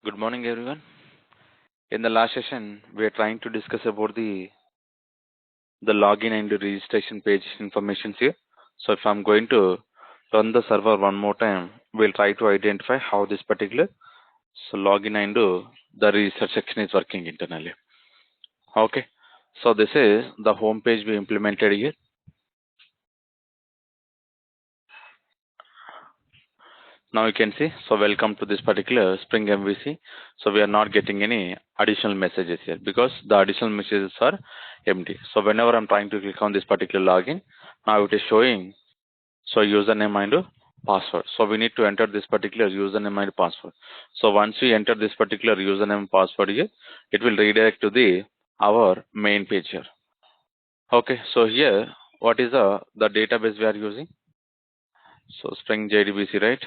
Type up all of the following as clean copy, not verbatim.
Good morning, everyone. In the last session, we are trying to discuss about the login and the registration page information here. So if I'm going to run the server one more time, we'll try to identify how this particular login and the register section is working internally. Okay. So this is the home page we implemented here. Now you can see, so welcome to this particular Spring MVC. So we are not getting any additional messages here because the additional messages are empty. So whenever I'm trying to click on this particular login, now it is showing so username and password. So we need to enter this particular username and password. So once we enter this particular username and password here, it will redirect to our main page here. Okay, so here what is the database we are using? So Spring JDBC, right?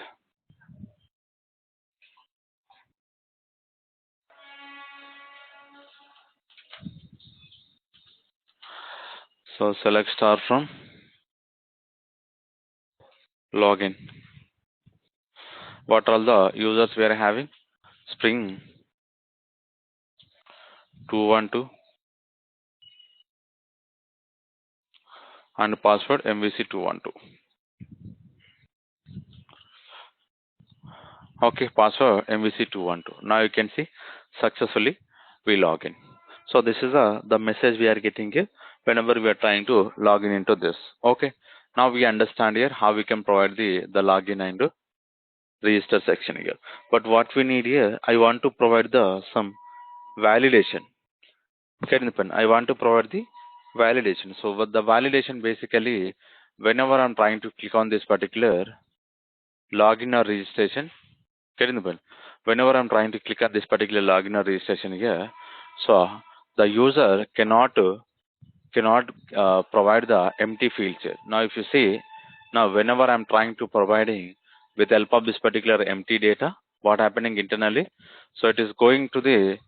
So select star from login. What all the users we are having? Spring 212 and password MVC 212. Okay, password MVC 212. Now you can see successfully we log in. So this is the message we are getting here whenever we are trying to log in into this. Okay. Now we understand here how we can provide the login and register section here. But what we need here, I want to provide the some validation. Okay, Nipan, I want to provide the validation. So with the validation basically, whenever I'm trying to click on this particular login or registration, okay, Nipan, whenever I'm trying to click on this particular login or registration here, so the user cannot provide the empty fields here. Now if you see, now whenever I'm trying to providing with help of this particular empty data, what happening internally, so it is going to the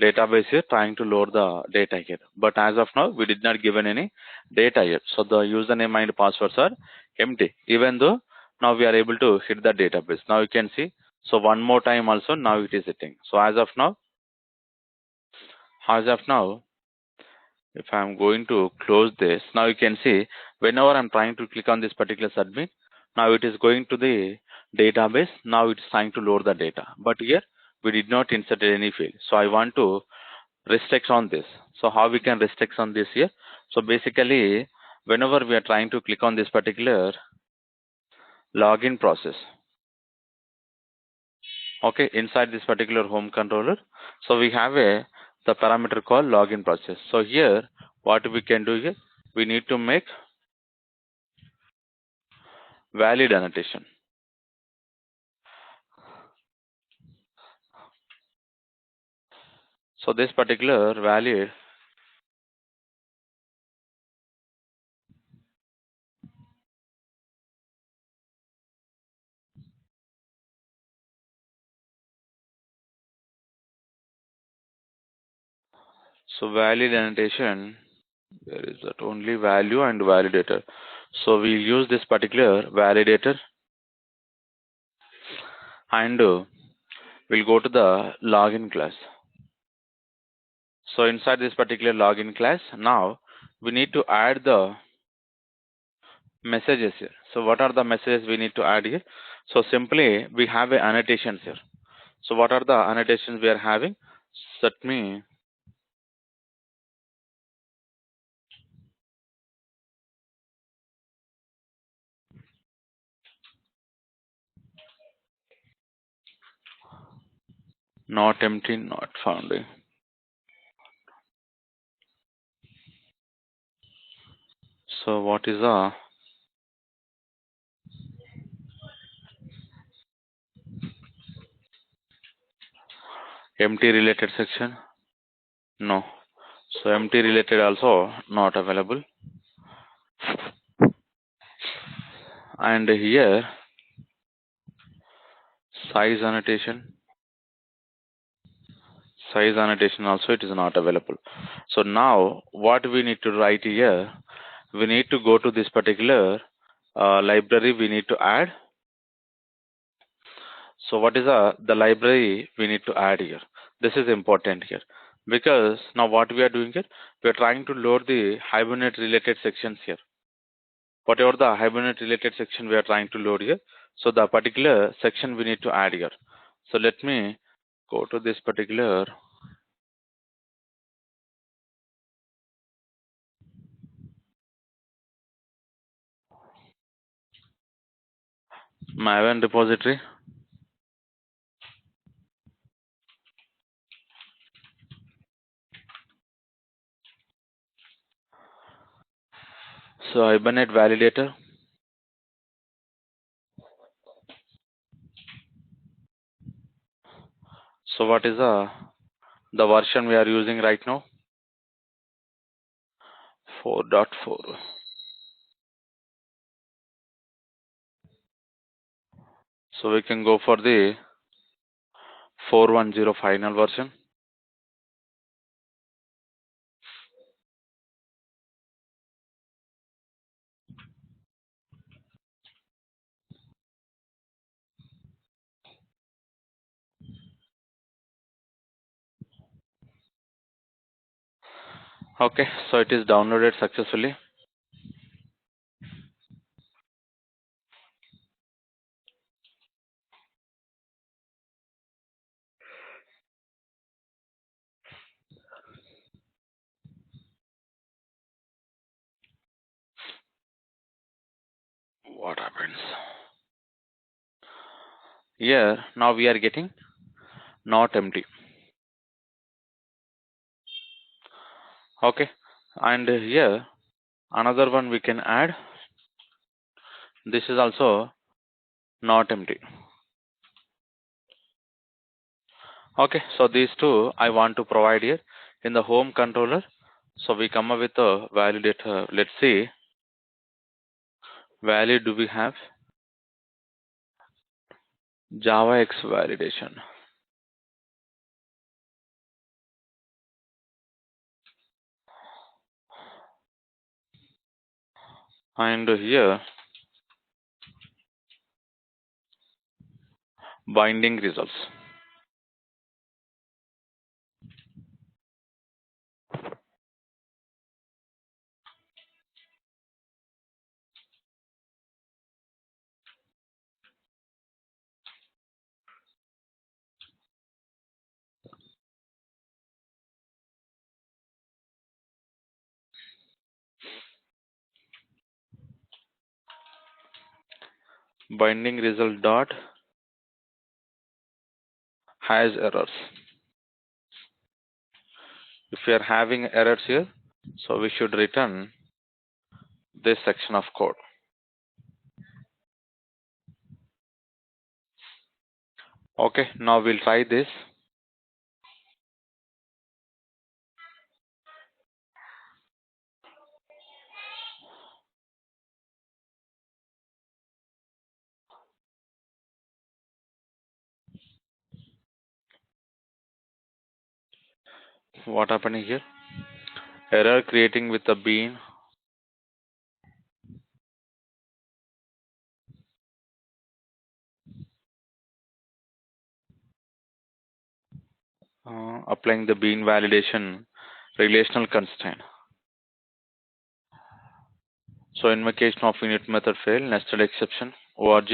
database here trying to load the data here. But as of now, we did not given any data yet. So the username and passwords are empty, even though now we are able to hit the database. Now you can see, so one more time also now it is hitting. So as of now, if I'm going to close this, now you can see whenever I'm trying to click on this particular submit, now it is going to the database. Now it's trying to load the data. But here we did not insert any field. So I want to restrict on this. So how we can restrict on this here? So basically, whenever we are trying to click on this particular login process, okay, inside this particular home controller, so we have the parameter called login process. So here, what we can do here, we need to make valid annotation. So this particular valid, so valid annotation, there is that only value and validator. So we use this particular validator and we'll go to the login class. So inside this particular login class, now we need to add the messages here. So what are the messages we need to add here? So simply we have a annotations here. So what are the annotations we are having? Let me not empty, not found. So what is a empty related section? No. So empty related also not available. And here size annotation, size annotation also it is not available. So now what we need to write here, we need to go to this particular library we need to add. So what is the library we need to add here? This is important here because now what we are doing here, we are trying to load the Hibernate related sections here. Whatever the Hibernate related section we are trying to load here, so the particular section we need to add here. So let me go to this particular Maven repository. So Hibernate validator. So what is the version we are using right now? 4.4. So we can go for the 4.10 final version. Okay, so it is downloaded successfully. What happens? Here, now we are getting not empty. Okay, and here another one we can add. This is also not empty. Okay, so these two I want to provide here in the home controller. So we come up with a validator. Let's see, valid do we have? JavaX validation. And here binding results. Binding result dot has errors. If we are having errors here, so we should return this section of code. Okay, now we'll try this. What happening here? Error creating with a bean. Applying the bean validation relational constraint. So invocation of init method fail, nested exception, org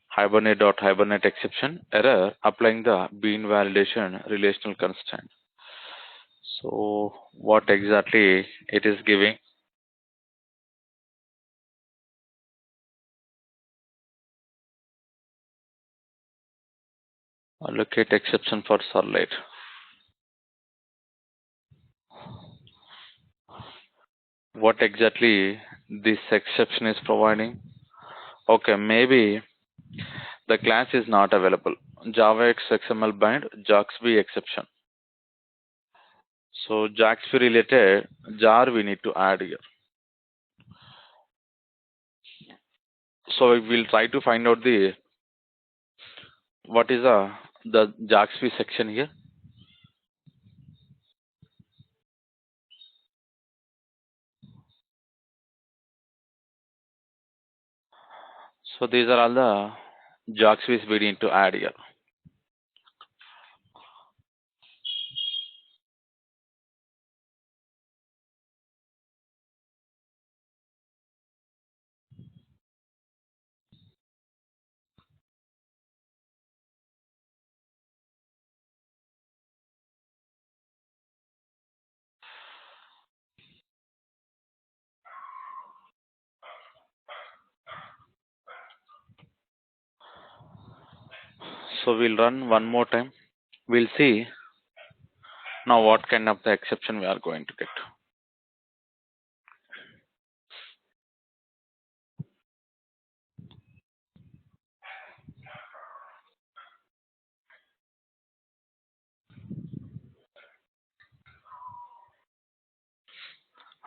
hibernate exception, error applying the bean validation relational constraint. So what exactly it is giving? Allocate exception for Starlight. What exactly this exception is providing? Okay, maybe the class is not available. JavaX XML bind JAXB exception. So JAXB related jar we need to add here. So we'll try to find out the what is the JAXB section here. So these are all the JavaScript we need to add here. So we'll run one more time. We'll see now what kind of the exception we are going to get.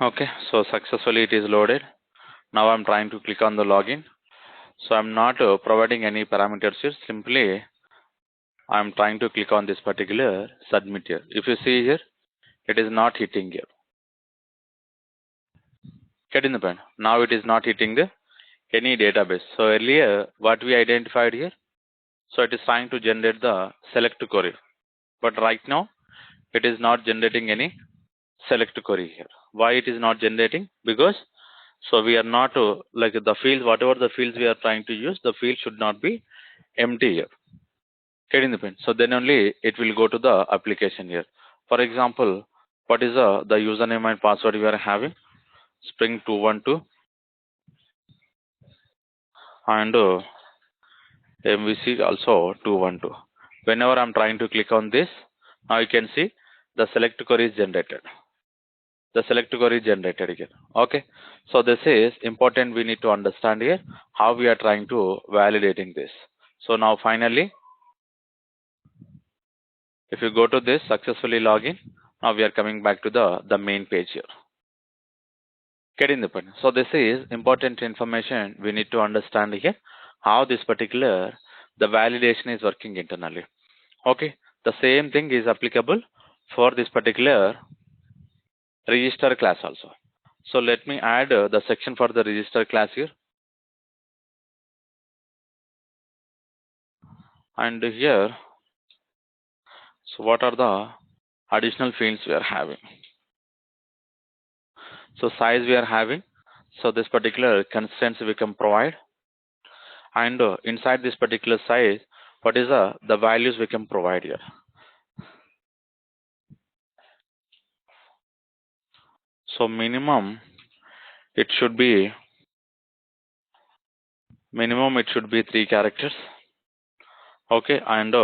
Okay, so successfully it is loaded. Now I'm trying to click on the login. So I'm not providing any parameters here. Simply I'm trying to click on this particular submit here. If you see here, it is not hitting here. Getting the point? Now it is not hitting the any database. So earlier what we identified here, so it is trying to generate the select query. But right now it is not generating any select query here. Why it is not generating? Because so we are not like the fields, whatever the fields we are trying to use, the field should not be empty here. Getting the point? So then only it will go to the application here. For example, what is the username and password we are having? Spring 212 and MVC also 212. Whenever I'm trying to click on this, now you can see the select query is generated. The select query is generated here. Okay. So this is important. We need to understand here how we are trying to validating this. So now finally, if you go to this successfully login, now we are coming back to the main page here. Getting the point. So this is important information we need to understand here how this particular the validation is working internally. Okay, the same thing is applicable for this particular register class also. So let me add the section for the register class here, and here, so what are the additional fields we are having? So size we are having, so this particular constraints we can provide, and inside this particular size, what is the values we can provide here. So minimum it should be 3 characters. Okay, and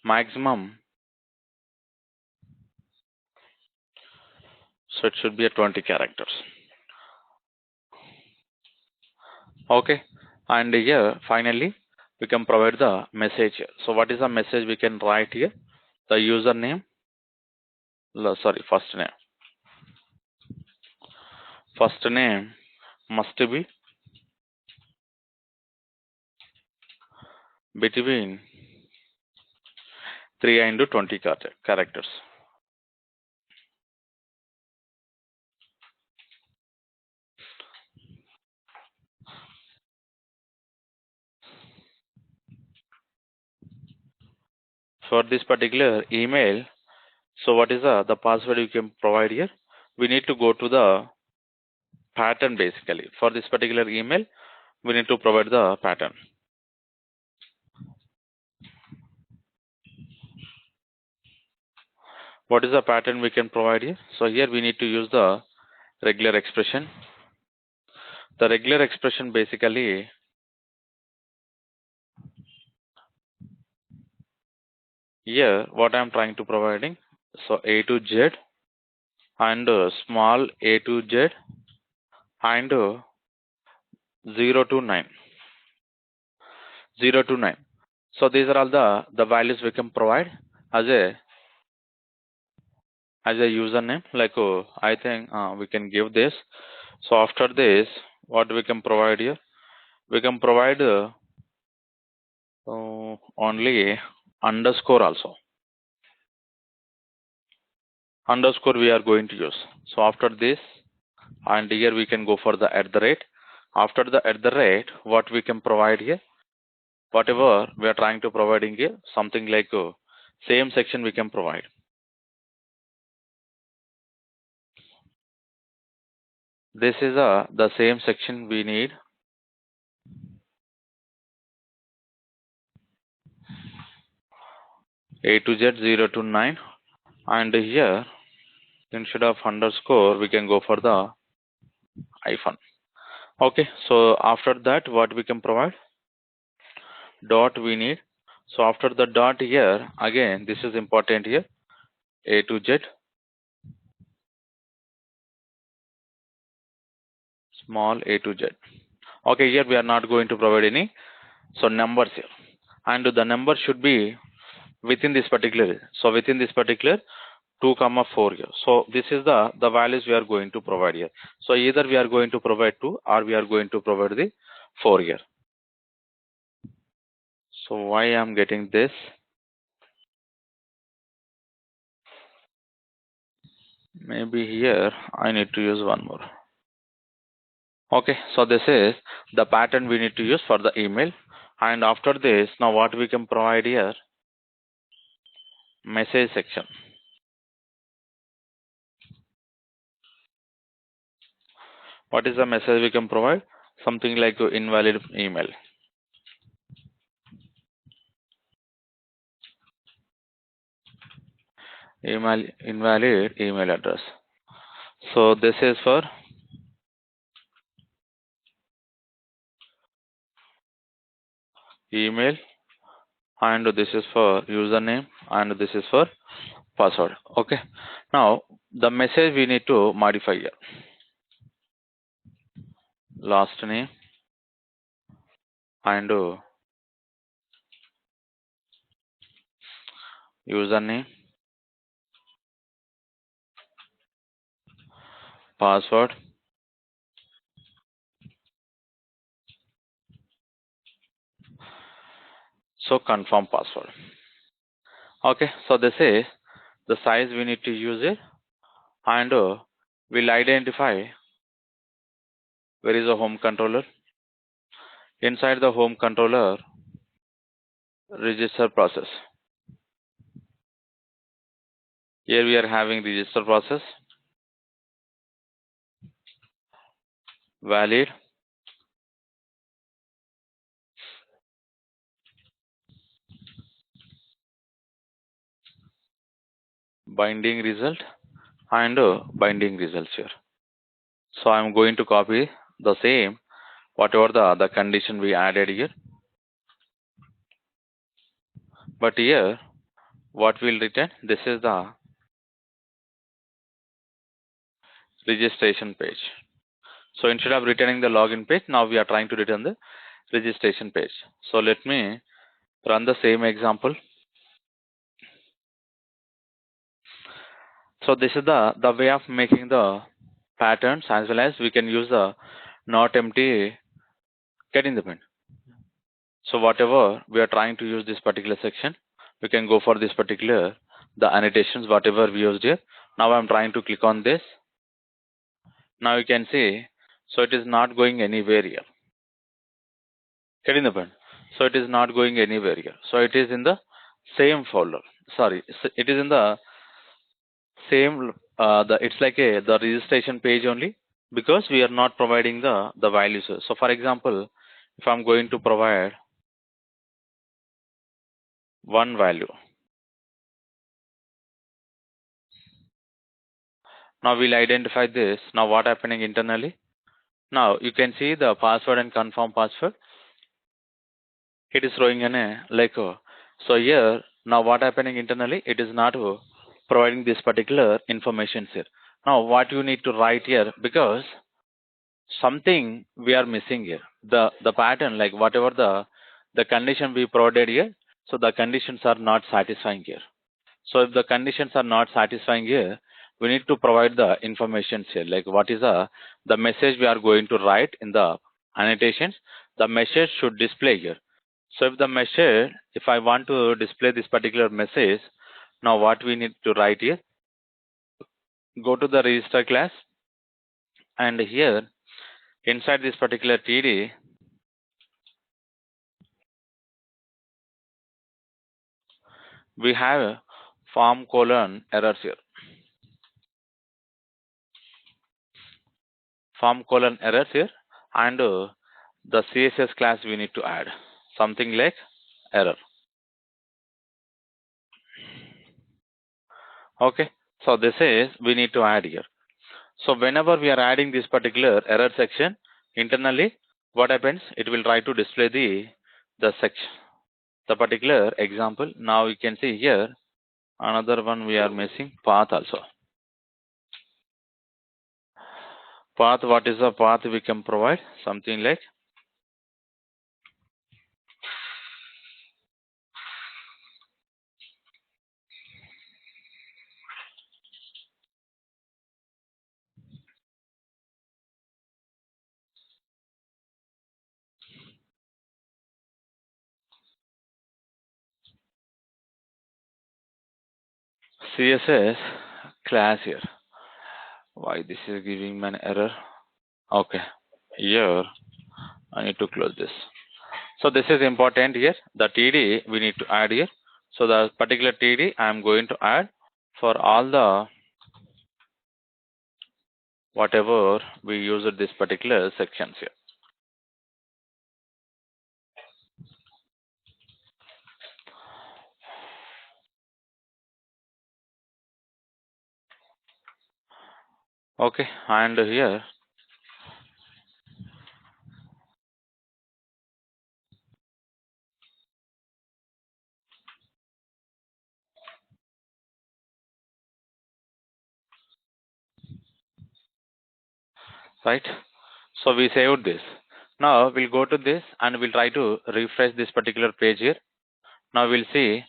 maximum, so it should be a 20 characters. Okay, and here finally we can provide the message here. So what is the message we can write here? The username, first name. First name must be between 3 and 20 characters. For this particular email, so what is the password you can provide here? We need to go to the pattern basically. For this particular email, we need to provide the pattern. What is the pattern we can provide here? So here we need to use the regular expression. The regular expression basically here what I am trying to providing. So A to Z and small a to Z and 0 to 9. 0 to 9. So these are all the values we can provide as a username. Like I think we can give this. So after this, what we can provide here? We can provide only underscore also. Underscore we are going to use. So after this, and here we can go for the @. After the @, what we can provide here? whatever we are trying to providing here, something like same section we can provide. This is the same section we need. A to Z 0 to 9, and here instead of underscore we can go for the hyphen. Okay, so after that what we can provide? Dot we need. So after the dot here, again this is important here, A to Z, small a to Z. Okay, here we are not going to provide any so numbers here, and the number should be within this particular. So within this particular 2 comma 4 here. So this is the values we are going to provide here. So either we are going to provide 2 or we are going to provide the 4 here. So why I am getting this? Maybe here I need to use one more. Okay, so this is the pattern we need to use for the email. And after this, now what we can provide here? Message section. What is the message we can provide? Something like invalid email. Invalid email address. So this is for email, and this is for username, and this is for password. Okay, now the message we need to modify here. Last name and username, password, so confirm password. Okay, so this is the size we need to use it, and we'll identify where is the home controller. Inside the home controller, register process. Here we are having register process, valid, binding result, and binding results here. So I'm going to copy the same whatever the condition we added here. But here what will return? This is the registration page. So instead of returning the login page, now we are trying to return the registration page. So let me run the same example. So this is the way of making the patterns, as well as we can use the not empty getting the pin. So whatever we are trying to use this particular section, we can go for this particular the annotations whatever we used here. Now I'm trying to click on this. Now you can see, so it is not going anywhere here. Getting the point? So it is not going anywhere here. So it is in the same folder. Sorry, it is in the same. It's like the registration page only, because we are not providing the values. So for example, if I'm going to provide one value, now we'll identify this. Now what happening internally? Now you can see the password and confirm password. It is throwing in a like so here. Now what happening internally? It is not providing this particular information here. Now what you need to write here, because something we are missing here. The pattern, like whatever the condition we provided here, so the conditions are not satisfying here. So if the conditions are not satisfying here, we need to provide the information here, like what is the message we are going to write in the annotations. The message should display here. So if the message, if I want to display this particular message, now what we need to write here, go to the register class, and here inside this particular TD, we have a form colon errors here. Form colon errors here, and the CSS class we need to add something like error. Okay, so this is we need to add here. So whenever we are adding this particular error section internally, what happens? It will try to display the section, the particular example. Now you can see here another one we are missing, path also. Path, what is the path we can provide? Something like CSS class here. Why this is giving me an error? Okay, here I need to close this. So this is important here. The TD we need to add here. So the particular TD I am going to add for all the whatever we use at this particular sections here. Okay, and here right. So we saved this. Now we'll go to this and we'll try to refresh this particular page here. Now we'll see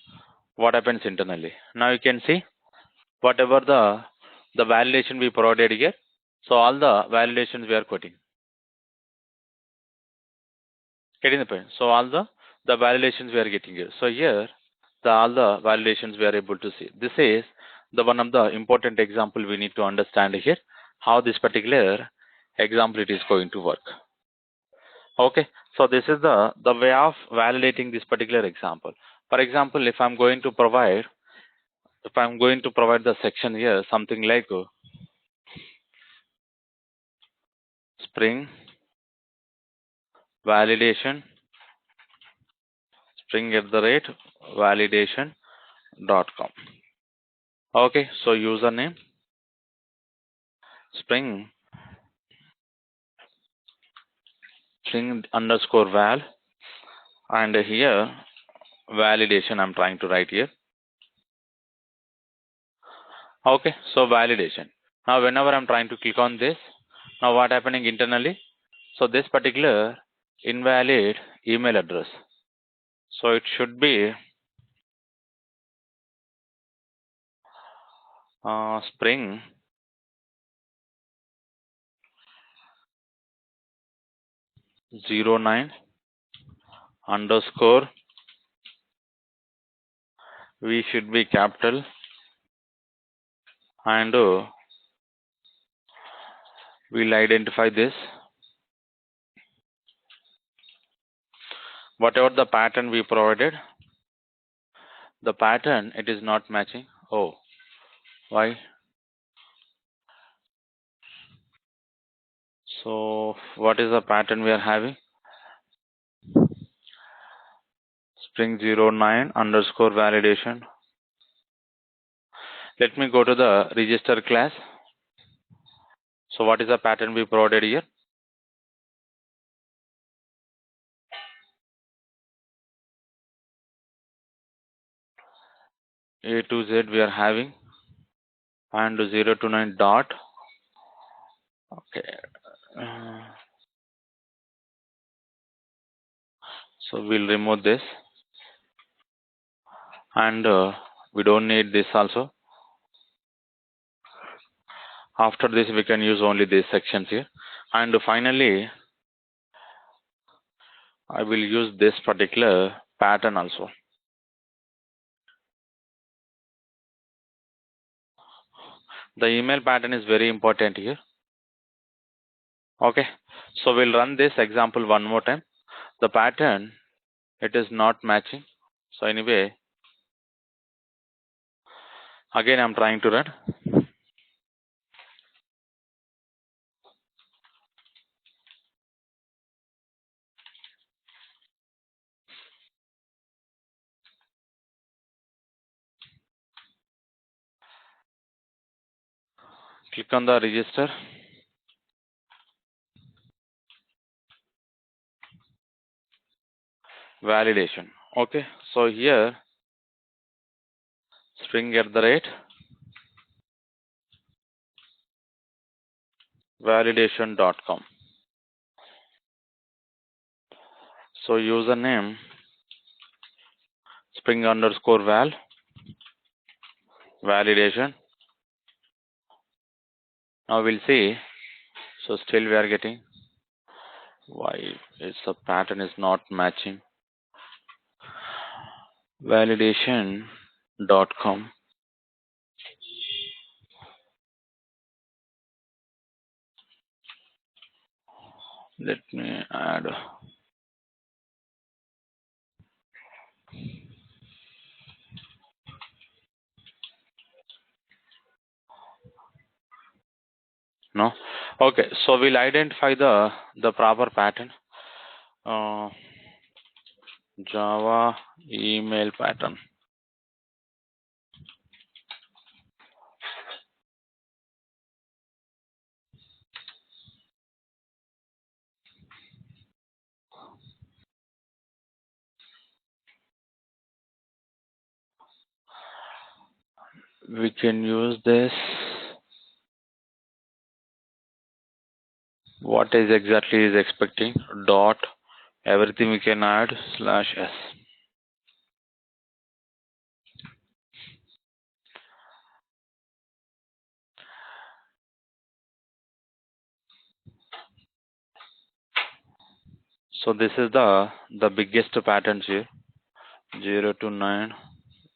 what happens internally. Now you can see whatever the validation we provided here. So all the validations we are quoting. Getting the point. So all the validations we are getting here. So here all the validations we are able to see. This is the one of the important example we need to understand here how this particular example it is going to work. Okay, so this is the way of validating this particular example. For example, if I'm going to provide the section here something like spring validation spring@validation.com. Okay, so username spring underscore val, and here validation I'm trying to write here. Okay, so validation. Now whenever I'm trying to click on this, now what happening internally? So this particular invalid email address. So it should be spring '09 underscore we should be capital, and we'll identify this. Whatever the pattern we provided, the pattern it is not matching. Oh, why? So what is the pattern we are having? Spring '09 underscore validation. Let me go to the register class. So what is the pattern we provided here? A to Z we are having, and 0 to 9 dot. Okay. So we'll remove this, and we don't need this also. After this we can use only these sections here, and finally I will use this particular pattern also. The email pattern is very important here. Okay, so we'll run this example one more time. The pattern it is not matching. So anyway, Again, I'm trying to run. Click on the register. Validation. Okay, so here string at the rate validation.com. So username spring underscore val validation. Now we'll see. So still we are getting why is the pattern is not matching. Validation.com. Let me add. No. Okay, so we'll identify the proper pattern. Java email pattern. We can use this. What is exactly is expecting dot everything we can add /s. So this is the biggest patterns here 0 to 9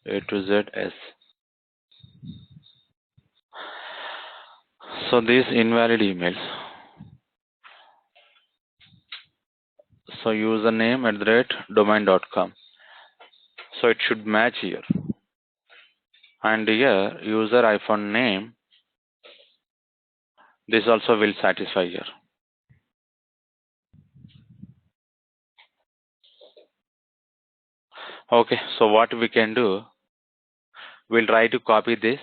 A to Z S. So these invalid emails. So username @domain.com. So it should match here. And here user iPhone name. This also will satisfy here. Okay, so what we can do, we'll try to copy this.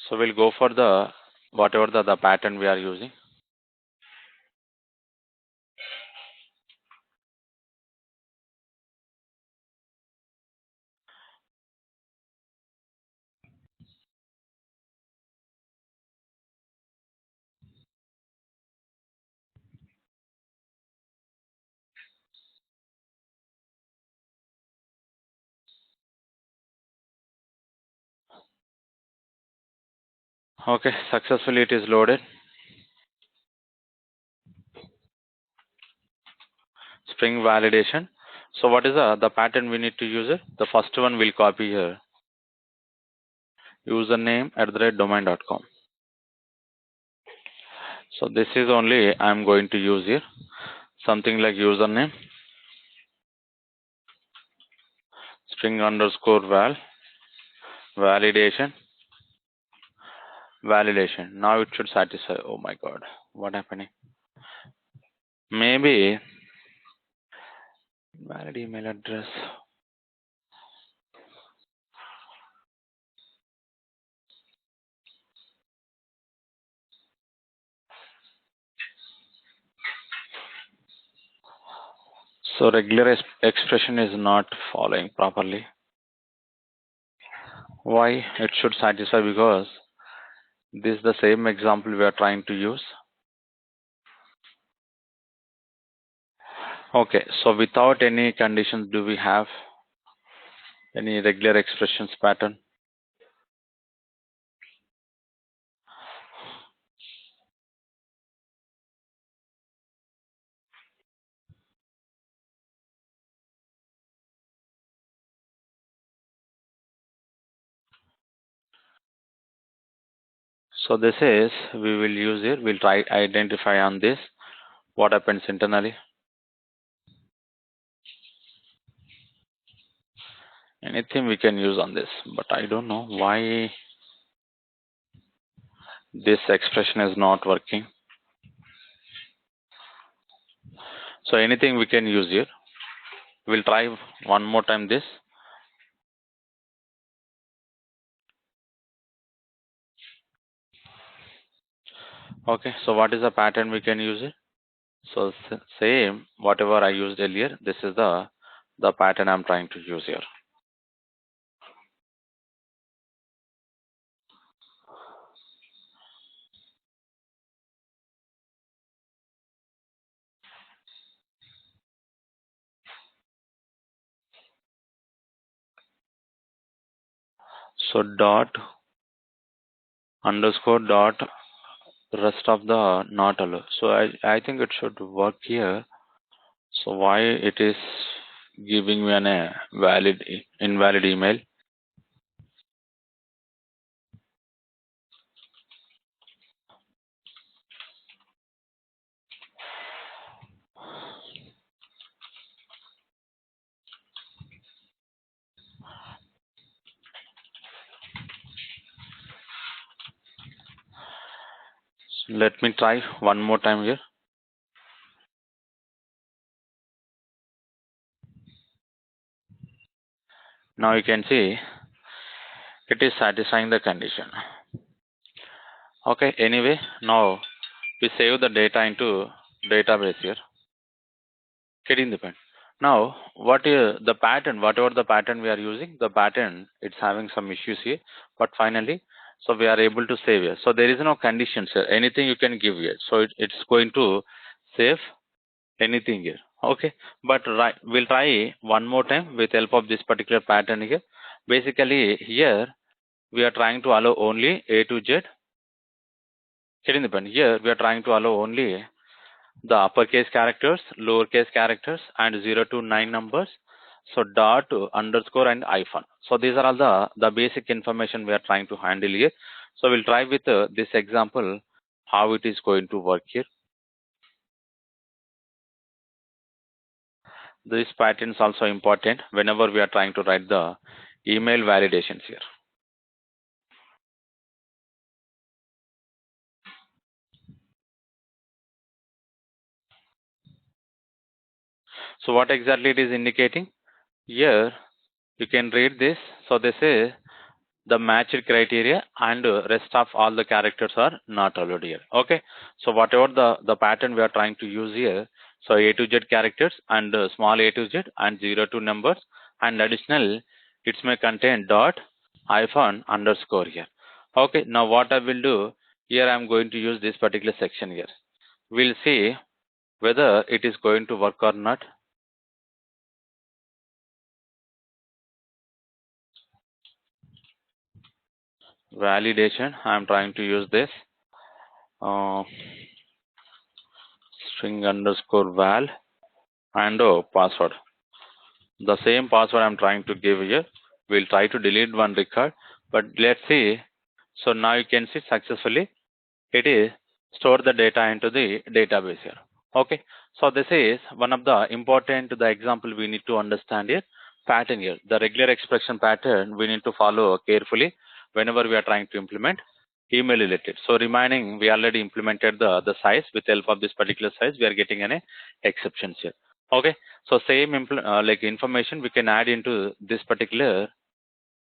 So we'll go for the whatever the pattern we are using. Okay, successfully it is loaded. Spring validation. So what is the pattern we need to use it? The first one we'll copy here. Username @domain.com. So this is only I'm going to use here. Something like username string underscore validation. Now it should satisfy. Oh my god, what happening? Maybe valid email address. So regular expression is not following properly. Why it should satisfy? Because this is the same example we are trying to use. Okay, so without any conditions, do we have any regular expressions pattern? So this is we will use it. We'll try identify on this what happens internally. anything we can use on this, but I don't know why this expression is not working. So anything we can use here. We'll try one more time this. Okay, so what is the pattern we can use it? So same, whatever I used earlier, this is the pattern I'm trying to use here. So dot underscore dot rest of the not allow. So I think it should work here. So why it is giving me an invalid email? So let me try one more time here. Now you can see it is satisfying the condition. Okay, anyway, now we save the data into database here. Getting the point. Now, what is the pattern? Whatever the pattern we are using, the pattern it's having some issues here. But finally, so we are able to save here. So there is no conditions here. Anything you can give here. So it's going to save anything here. Okay. But we'll try one more time with help of this particular pattern here. Basically, here we are trying to allow only A to Z. Getting the point. Here we are trying to allow only the uppercase characters, lowercase characters, and 0 to 9 numbers. So dot, underscore, and hyphen. So these are all the basic information we are trying to handle here. So we'll try with this example how it is going to work here. This pattern is also important whenever we are trying to write the email validations here. So what exactly it is indicating? Here you can read this. So this is the matched criteria, and rest of all the characters are not allowed here. Okay, so whatever the pattern we are trying to use here, so A to Z characters and small a to z and 0 to numbers, and additional it may contain dot, hyphen, underscore here. Okay, now what I will do here, I'm going to use this particular section here. We'll see whether it is going to work or not. Validation, I'm trying to use this string underscore val and password. The same password I'm trying to give here. We'll try to delete one record, but let's see. So now you can see successfully it is store the data into the database here. Okay, so this is one of the important the example we need to understand here. Pattern here, the regular expression pattern we need to follow carefully whenever we are trying to implement email related. So remaining, we already implemented the size. With help of this particular size, we are getting an exceptions here. Okay, so same like information we can add into this particular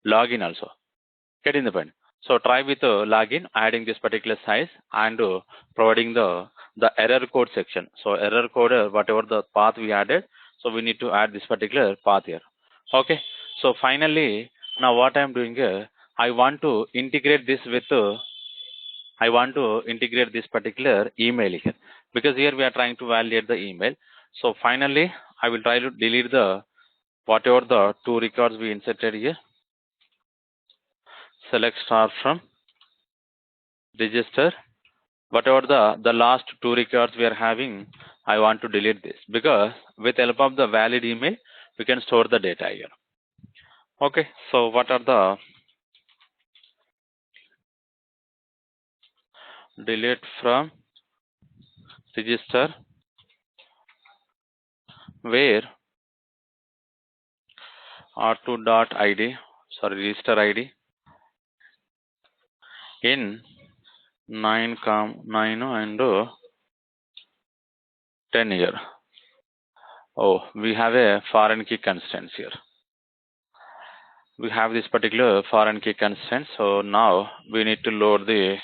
login also. Getting the point. So try with login, adding this particular size and providing the error code section. So error code, whatever the path we added, so we need to add this particular path here. Okay, so finally, now what I'm doing here, I want to integrate this with this particular email here, because here we are trying to validate the email. So finally, I will try to delete the whatever the two records we inserted here. Select star from register. Whatever the last two records we are having, I want to delete this, because with help of the valid email, we can store the data here. Okay, so what are the delete from register, where R2.id, sorry, register ID in 9 and 10 here. Oh, we have a foreign key constraints here. We have this particular foreign key constraint. So now we need to load the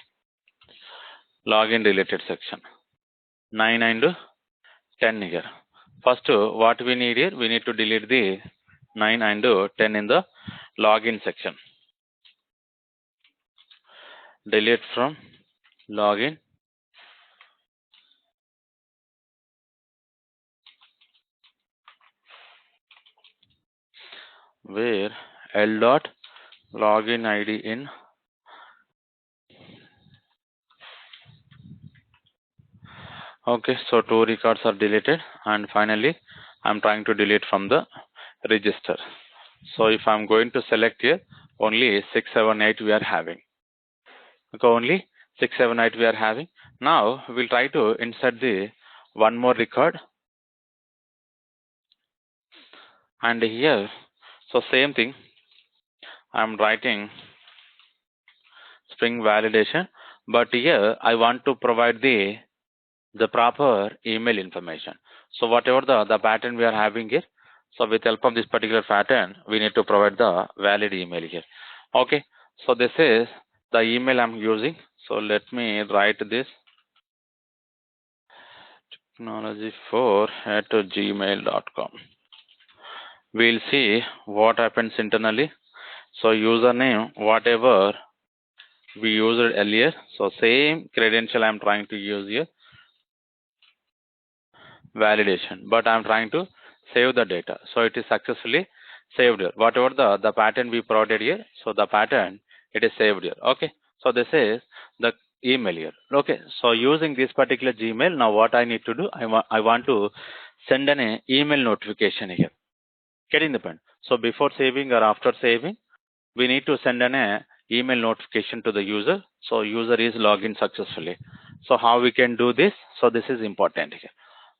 login related section 9 and 10 here. First, what we need here, we need to delete the 9 and 10 in the login section. Delete from login. Where L dot login ID in. Okay, so 2 records are deleted, and finally I'm trying to delete from the register. So if I'm going to select here, only 6, 7, 8 we are having. Okay, only 6, 7, 8 we are having. Now we'll try to insert the one more record, and here, so same thing, I'm writing string validation, but here I want to provide the proper email information. So whatever the pattern we are having here, so with help of this particular pattern, we need to provide the valid email here. Okay, so this is the email I'm using. So let me write this technology4@gmail.com. We'll see what happens internally. So username, whatever we used earlier, so same credential I'm trying to use here, validation, but I'm trying to save the data. So it is successfully saved here. Whatever the pattern we provided here, so the pattern, it is saved here. Okay, so this is the email here. Okay, so using this particular Gmail, now what I need to do, I want to send an email notification here. Getting the point? So before saving or after saving, we need to send an email notification to the user. So user is logged in successfully. So how we can do this? So this is important here.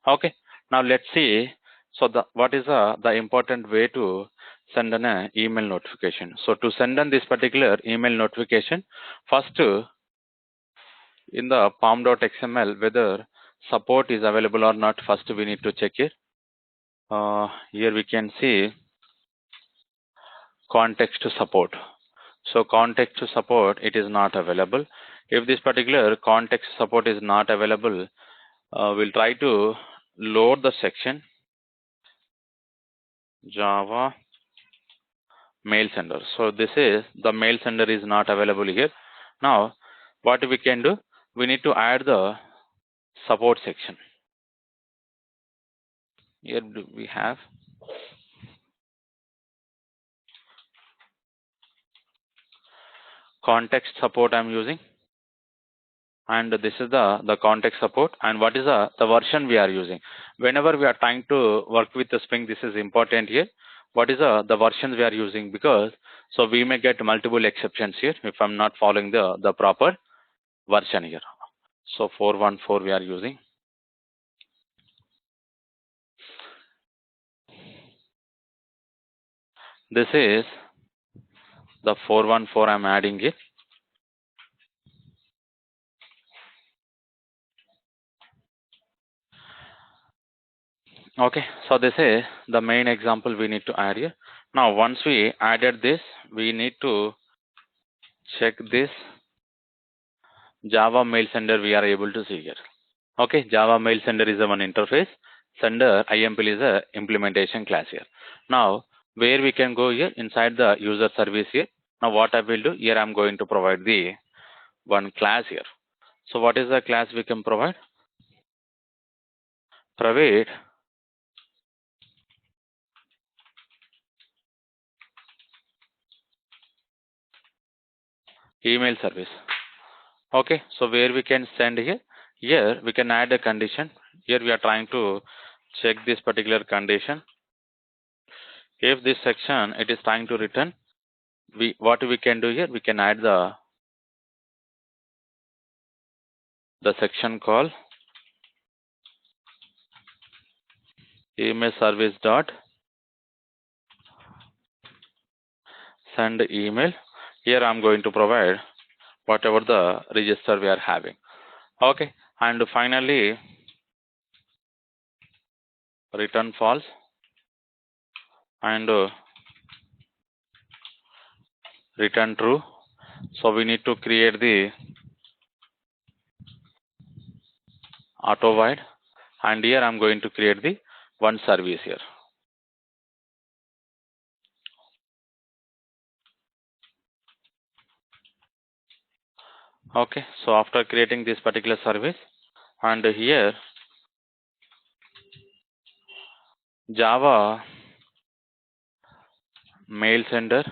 Okay, now let's see. So what is the important way to send an email notification? So to send on this particular email notification, first in the pom.xml, whether support is available or not, first we need to check it. Here we can see context support. So context support, it is not available. If this particular context support is not available, we'll try to load the section Java mail sender. So this is the mail sender is not available here. Now what we can do, we need to add the support section. Here we have context support I'm using, and this is the context support, and what is the version we are using. Whenever we are trying to work with the Spring, this is important here. What is the versions we are using, because so we may get multiple exceptions here if I'm not following the proper version here. So 4.1.4 we are using. This is the 4.1.4 I'm adding it. Okay, so this is the main example we need to add here. Now once we added this, we need to check this Java mail sender we are able to see here. Okay, Java mail sender is a one interface. Sender IMPL is a implementation class here. Now where we can go here inside the user service here. Now what I will do here, I'm going to provide the one class here. So what is the class we can provide? Private email service. Okay, so where we can send here, here we can add a condition. Here we are trying to check this particular condition. If this section it is trying to return, what we can do here, we can add the section called email service dot send email. Here I'm going to provide whatever the register we are having. Okay, and finally return false and return true. So we need to create the auto void, and here I'm going to create the one service here. Okay, so after creating this particular service, and here Java mail sender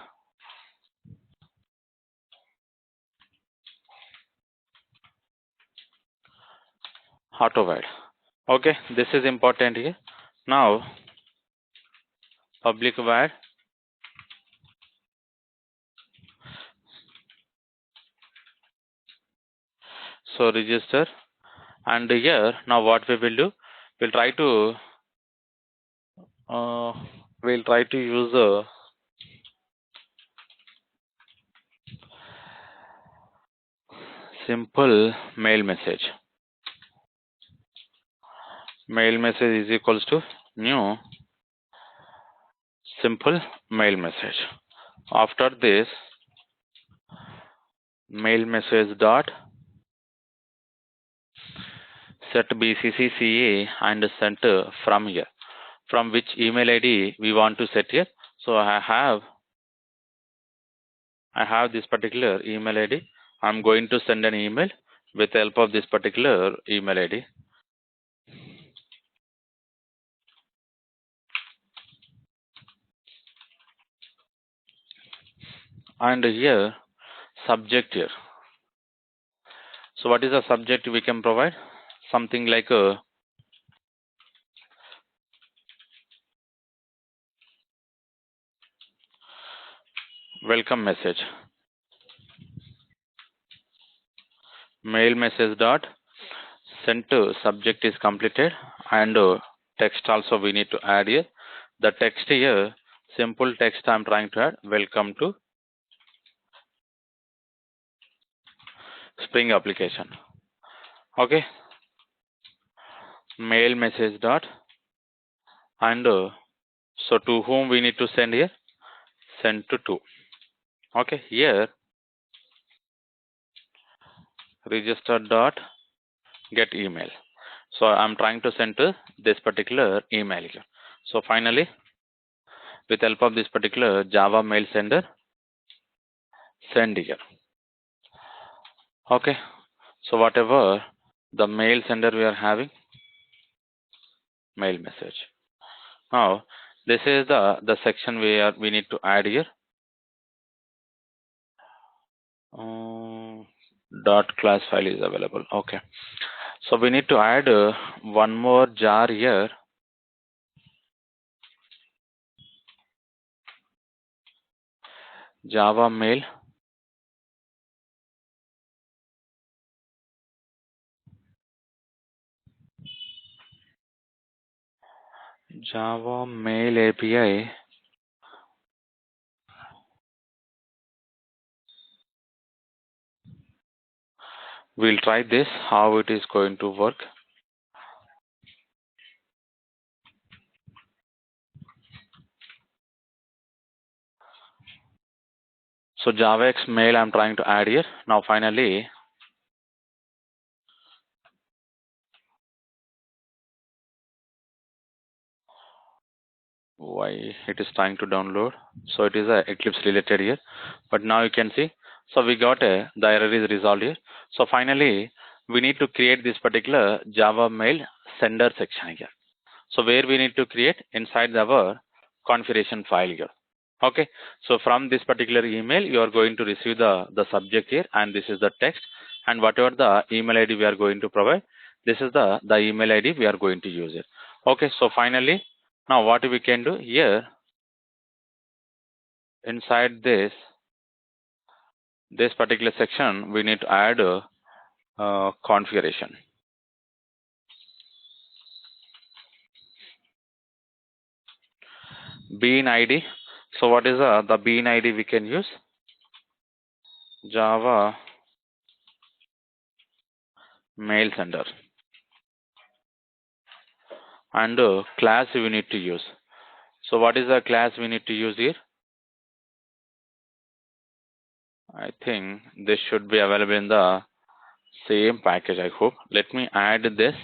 auto void. Okay, this is important here. Now public void so register, and here now what we will do, we'll try to uh, use a simple mail message. Mail message is equals to new simple mail message. After this, mail message dot set BCCCA and sent from here. From which email ID we want to set here. So I have this particular email ID. I'm going to send an email with the help of this particular email ID. And here subject here. So what is the subject we can provide? Something like a welcome message. Mail message dot sent to subject is completed, and text also we need to add here. The text here, simple text I'm trying to add, welcome to Spring application. Okay, mail message dot, and so to whom we need to send here? Send to two. Okay, here register dot get email. So I'm trying to send to this particular email here. So finally, with help of this particular Java mail sender, send here. Okay, so whatever the mail sender we are having, mail message. Now this is the section we need to add here. Dot class file is available. Okay, so we need to add one more jar here. Java mail API. We'll try this, how it is going to work. So JavaX mail I'm trying to add here. Now finally, why it is trying to download? So it is a Eclipse related here, but now you can see. So we got the error is resolved here. So finally, we need to create this particular Java mail sender section here. So where we need to create inside our configuration file here. Okay, so from this particular email, you are going to receive the subject here, and this is the text, and whatever the email ID we are going to provide, this is the email ID we are going to use it. Okay, so finally, now what we can do here, inside this particular section, we need to add a configuration. Bean ID. So what is the bean ID we can use? Java mail sender. And class we need to use. So what is the class we need to use here? I think this should be available in the same package, I hope. Let me add this.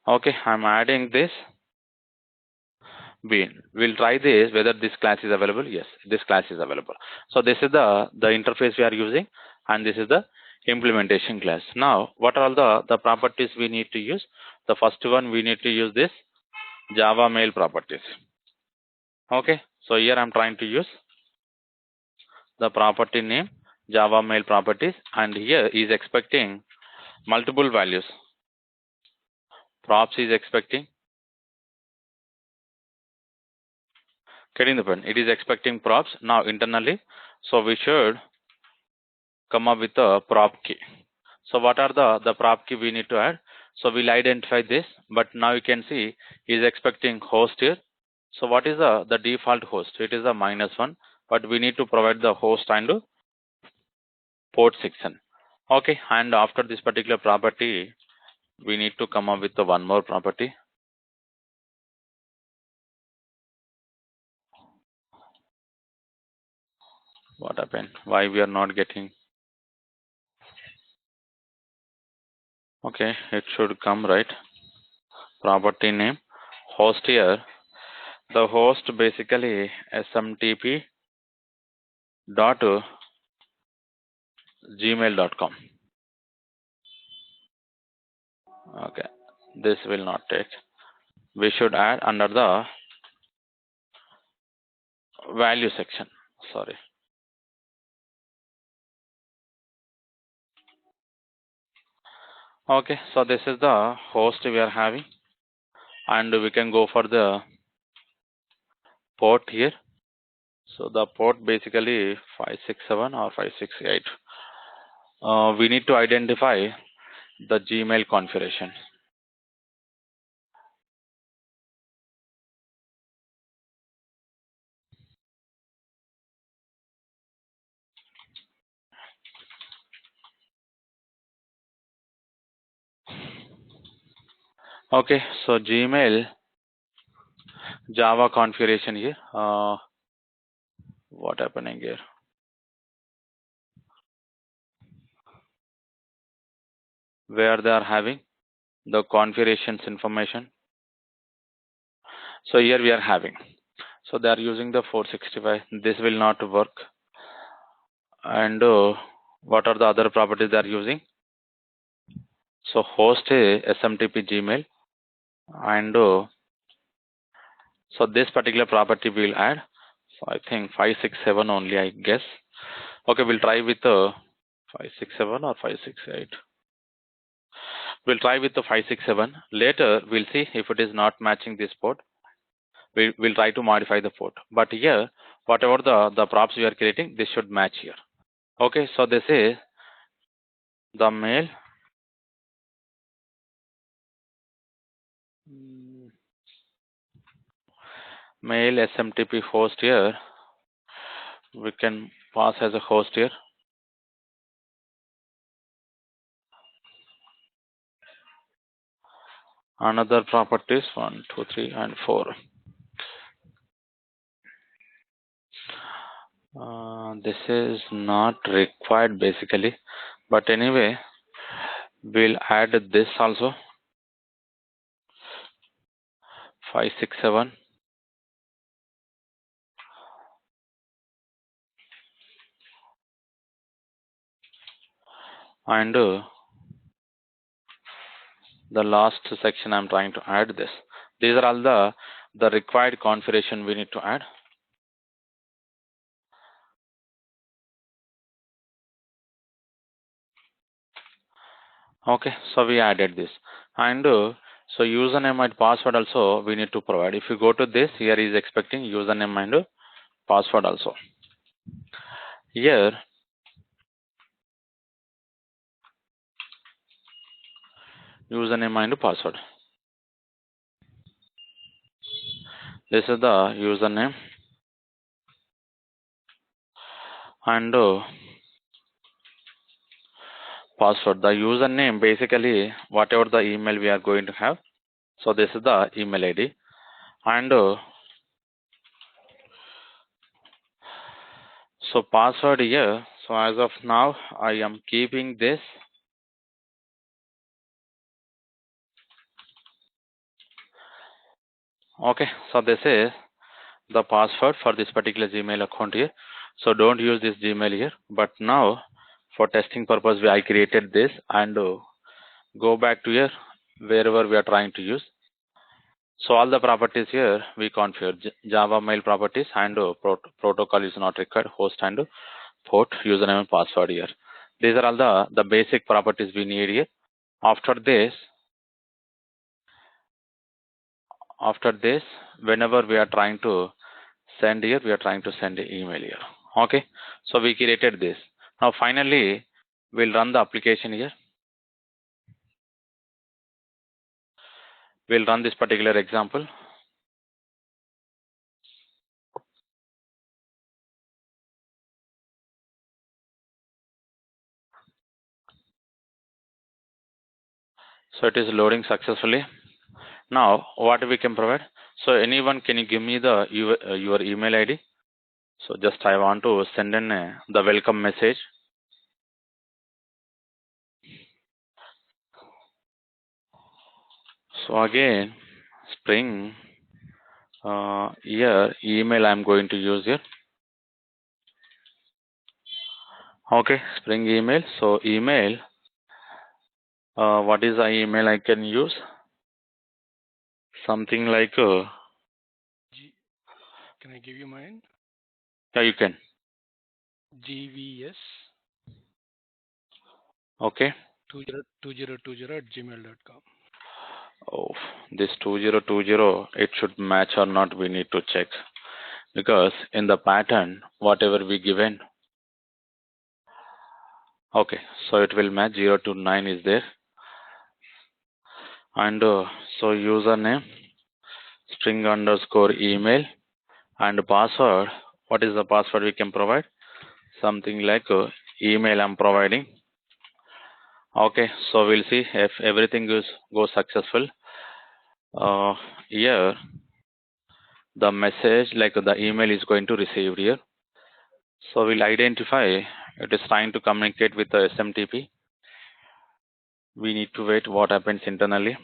Okay, I'm adding this bean. We'll try this whether this class is available. Yes, this class is available. So this is the interface we are using, and this is the implementation class. Now, what are all the properties we need to use? The first one, we need to use this Java mail properties. Okay, so here I'm trying to use the property name Java mail properties, and here is expecting multiple values. Props is expecting, getting the point. It is expecting props now internally, so we should come up with a prop key. So what are the prop key we need to add? So we'll identify this, but now you can see is expecting host here. So what is the default host? It is a -1, but we need to provide the host and port section. Okay, and after this particular property, we need to come up with the one more property. What happened? Why we are not getting? Okay, it should come right. Property name, host here. The host basically smtp dot gmail.com. Okay, this will not take. We should add under the value section. Sorry. Okay, so this is the host we are having, and we can go for the port here. So the port basically 567 or 568. We need to identify the Gmail configuration. Okay, so Gmail Java configuration here. What happening here? Where they are having the configurations information. So here we are having. So they are using the 465. This will not work. And what are the other properties they are using? So host SMTP Gmail, and so this particular property we'll add. So I think 567 only, I guess. Okay, we'll try with 567 or 568. We'll try with the 567. Later, we'll see if it is not matching this port. We'll try to modify the port. But here, whatever the props we are creating, this should match here. Okay, so this is the mail. Mail SMTP host here. We can pass as a host here. Another properties 1, 2, 3, and 4. This is not required basically, but anyway, we'll add this also. 567. And the last section I'm trying to add this. These are all the required configuration we need to add. Okay, so we added this, and so username and password also we need to provide. If you go to this, here is expecting username and password also. Here username and password. This is the username, and password. The username basically whatever the email we are going to have. So this is the email ID, and so password here. So as of now, I am keeping this. Okay, so this is the password for this particular Gmail account here. So don't use this Gmail here. But now, for testing purpose, I created this, and go back to here wherever we are trying to use. So all the properties here we configure Java mail properties, and protocol is not required, host and port, username and password here. These are all the basic properties we need here. After this, whenever we are trying to send here, we are trying to send an email here. Okay, so we created this. Now finally, we'll run the application here. We'll run this particular example. So it is loading successfully. Now what we can provide? So anyone, can you give me the your email ID? So just I want to send in the welcome message. So again, Spring here email I'm going to use here. Okay, Spring email. So email, what is the email I can use? Something like Can I give you mine? yeah, you can. GVS Okay. 2020 @gmail.com. Oh, this 2020, it should match or not, we need to check, because in the pattern whatever we given. Okay, so it will match. 0 to 9 is there, and so username Spring underscore email, and password. What is the password we can provide? Something like email I'm providing. Okay, so we'll see if everything goes successful. Here the message, like the email is going to receive here. So we'll identify it is trying to communicate with the SMTP. We need to wait what happens internally.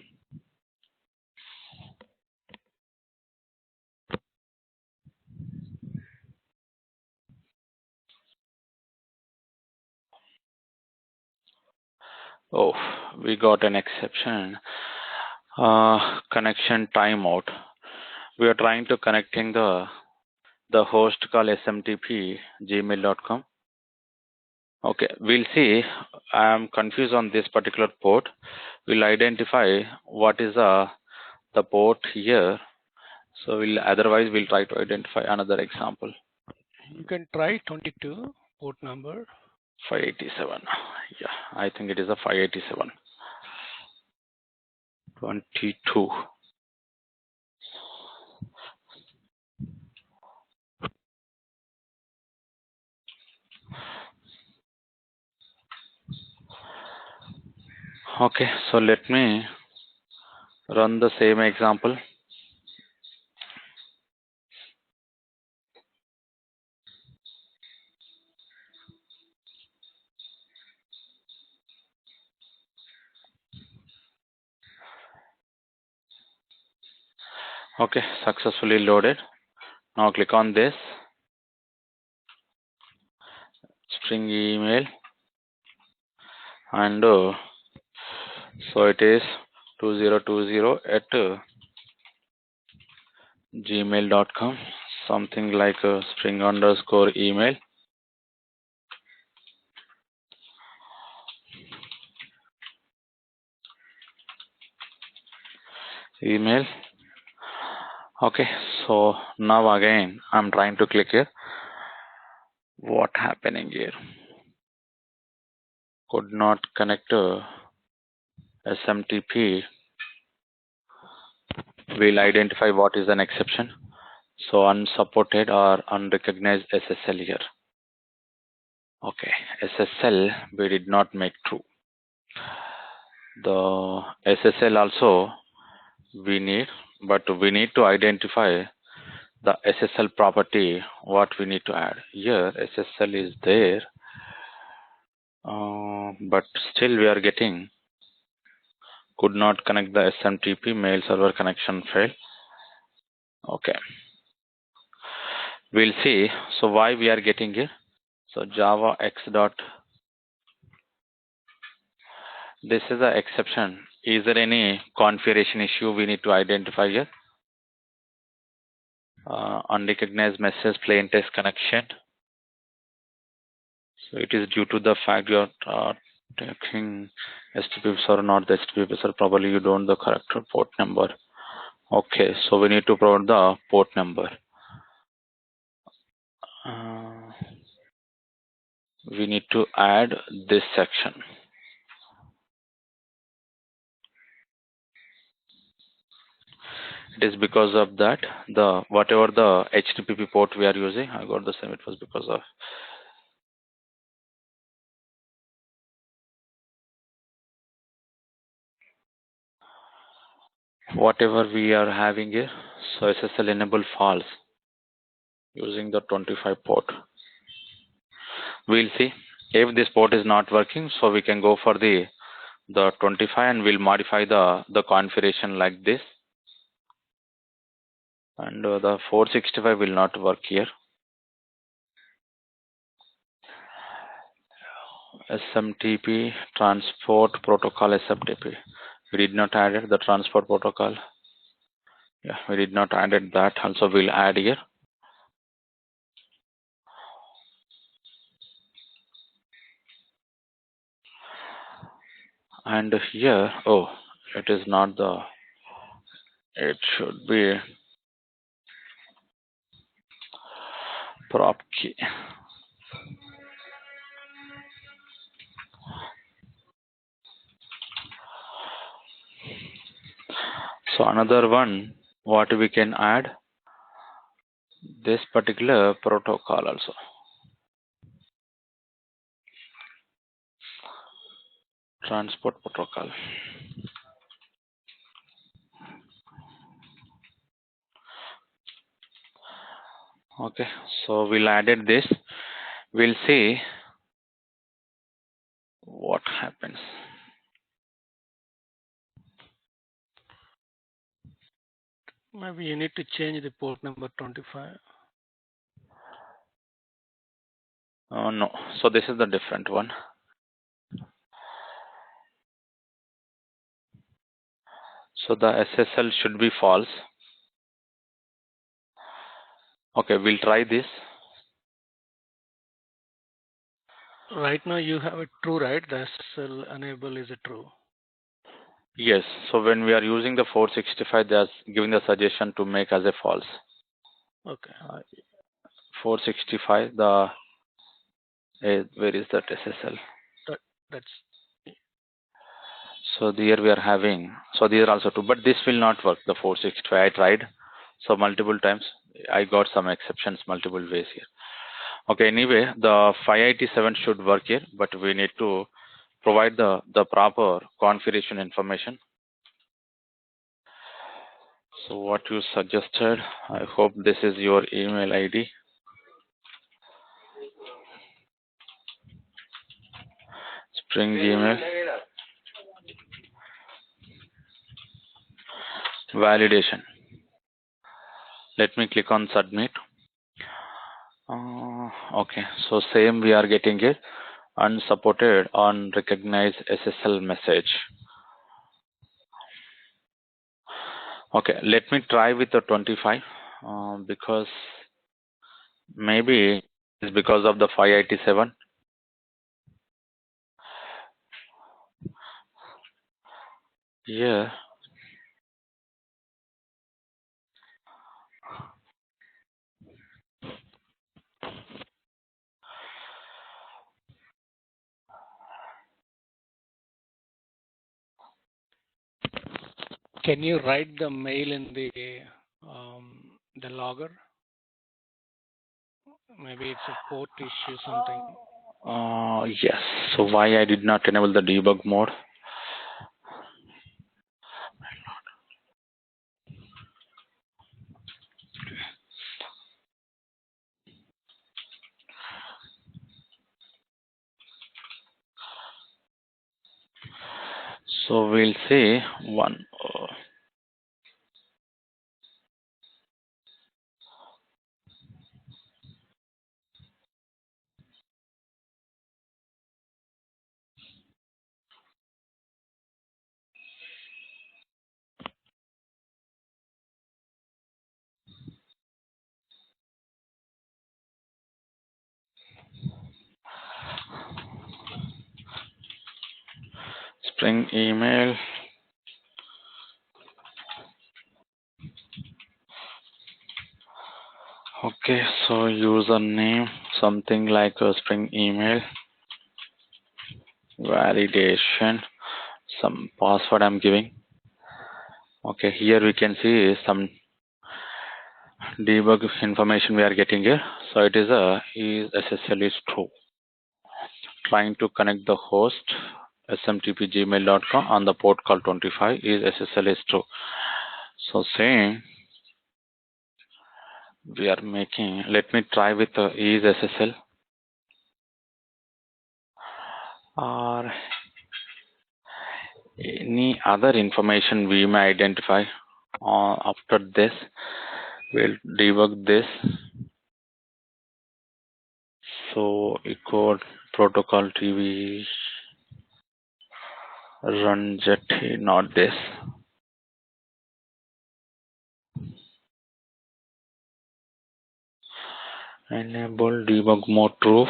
Oh, we got an exception. Connection timeout. We are trying to connecting the host call SMTP gmail.com. Okay, we'll see. I am confused on this particular port. We'll identify what is the port here. So otherwise we'll try to identify another example. You can try 22 port number. 587. Yeah, I think it is a 587. 22. Okay, so let me run the same example. Okay, successfully loaded. Now click on this Spring email, and so it is 2020 at gmail.com, something like Spring underscore email. Email. Okay, so now again I'm trying to click here. What happening here? Could not connect SMTP. We'll identify what is an exception. So unsupported or unrecognized SSL here. Okay, SSL we did not make true. The SSL also we need, but we need to identify the SSL property what we need to add. Here SSL is there, but still we are getting could not connect the SMTP mail server connection failed. Okay, we'll see. So why we are getting it? So Java X dot. This is an exception. Is there any configuration issue we need to identify here? Unrecognized message plain text connection. So it is due to the fact you are taking HTTP or not the HTTP or probably you don't the correct port number. Okay, so we need to provide the port number. We need to add this section. It is because of that the whatever the HTTP port we are using, I got the same. It was because of whatever we are having here. So SSL enable false using the 25 port. We'll see if this port is not working. So we can go for the 25 and we'll modify the configuration like this. And the 465 will not work here. SMTP transport protocol SMTP. We did not add it, the transport protocol. Yeah, we did not added that. Also, we'll add here. And here, oh, it is not the. It should be prop key. So another one, what we can add, this particular protocol also. Transport protocol. Okay, so we'll added this. We'll see what happens. Maybe you need to change the port number 25. No, so this is the different one. So the SSL should be false. Okay, we'll try this. Right now you have it true, right? The SSL enable is a true. Yes, so when we are using the 465, they are giving the suggestion to make as a false. Okay. 465, where is that SSL? That's So here we are having, so these are also two, but this will not work, the 465. I tried, so multiple times, I got some exceptions multiple ways here. Okay, anyway, the 587 should work here, but we need to provide the proper configuration information. So what you suggested, I hope this is your email ID. Spring Gmail. Validation. Let me click on submit. Okay, so same we are getting it. Unsupported unrecognized SSL message. Okay, let me try with the 25 because maybe it's because of the 587. Yeah. Can you write the mail in the logger? Maybe it's a port issue, something. Yes. So why I did not enable the debug mode? So we'll say one. Spring email. Okay, so username something like a Spring email. Validation. Some password I'm giving. Okay, here we can see some debug information we are getting here. So it is SSL is true. Trying to connect the host smtp@gmail.com on the port call 25 is SSL is true. So saying we are making, let me try with is SSL or any other information we may identify. After this, we'll debug this. So echo protocol TV run Jetty, not this. Enable debug mode true.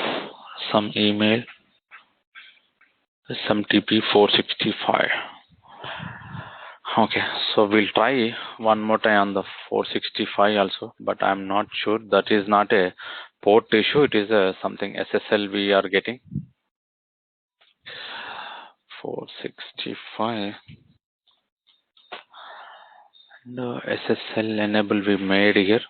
Some email. SMTP 465. Okay, so we'll try one more time on the 465 also, but I'm not sure. That is not a port issue. It is something SSL we are getting. 465. The SSL enable we made here.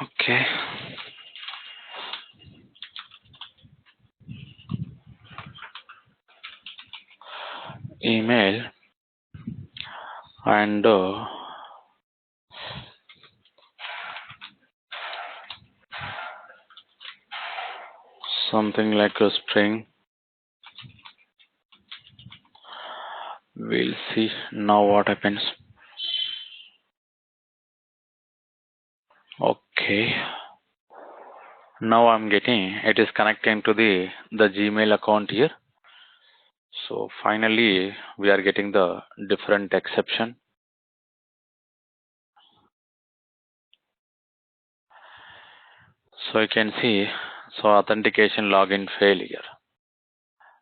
Okay. Email and something like a Spring. We'll see now what happens. Okay. Now I'm getting it is connecting to the Gmail account here. So finally we are getting the different exception. So you can see, so authentication login failure.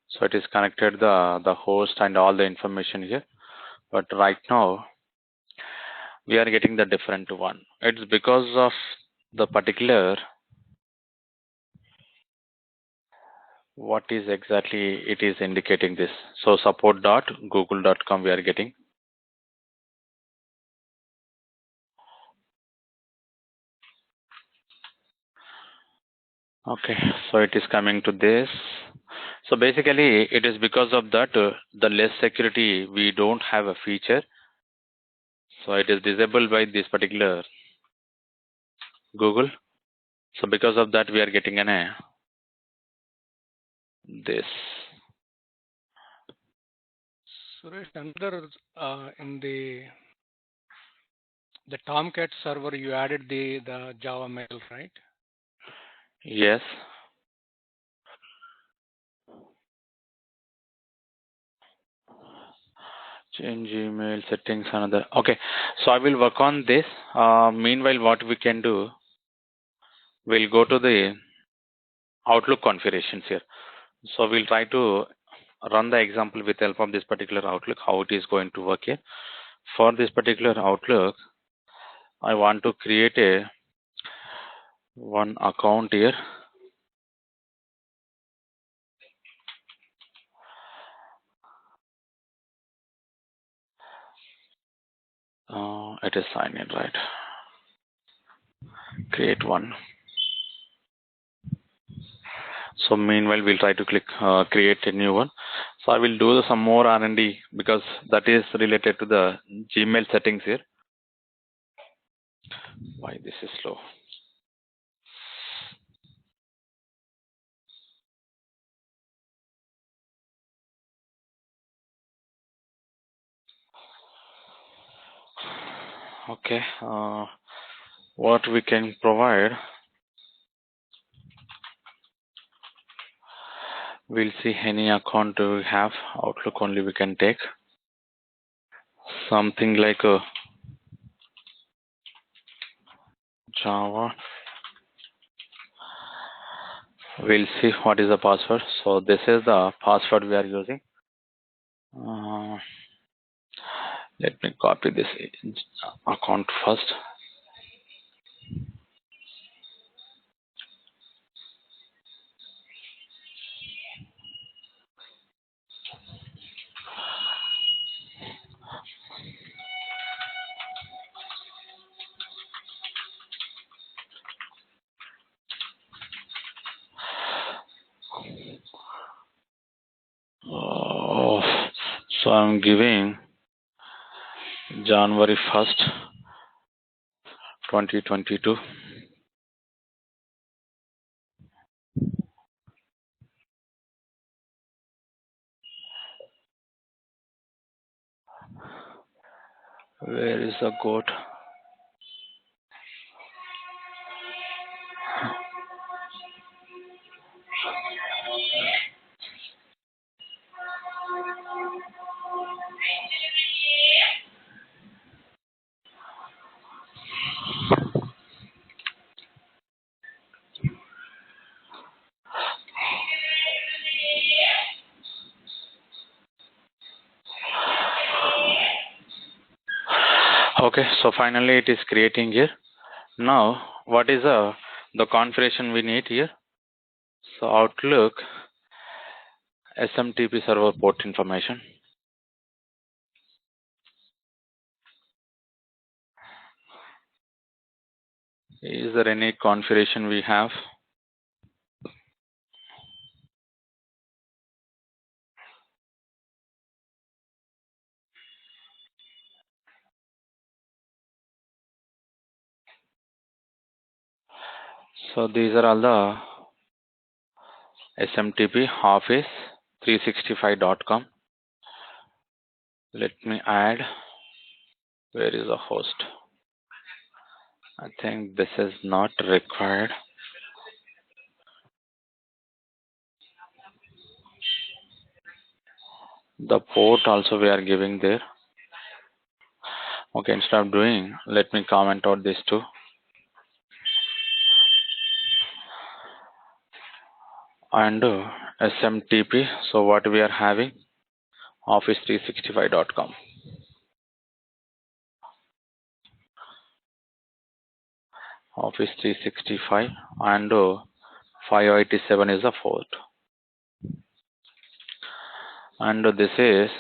So it is connected the host and all the information here. But right now we are getting the different one. It's because of the particular what is exactly it is indicating this. So support.google.com we are getting. Okay, so it is coming to this. So basically it is because of that the less security we don't have a feature. So it is disabled by this particular Google. So because of that we are getting this. Suresh, another in the Tomcat server, you added the Java mail, right? Yes. Change email settings another. Okay, so I will work on this. Meanwhile, what we can do, we'll go to the Outlook configurations here. So we'll try to run the example with help of this particular Outlook, how it is going to work here. For this particular Outlook, I want to create a one account here. It is sign in, right? Create one. So meanwhile, we'll try to click create a new one. So I will do some more R&D because that is related to the Gmail settings here. Why this is slow? Okay, what we can provide, we'll see any account we have. Outlook only we can take. Something like a Java. We'll see what is the password. So this is the password we are using. Let me copy this account first. So I'm giving January 1st, 2022. Where is the goat? Okay, so finally it is creating here. Now, what is the configuration we need here? So Outlook SMTP server port information. Is there any configuration we have? So these are all the SMTP Office 365.com. Let me add. Where is the host? I think this is not required. The port also we are giving there. Okay, instead of doing, let me comment out this too. And SMTP. So what we are having? Office365.com. Office 365 and 587 is the port. And this is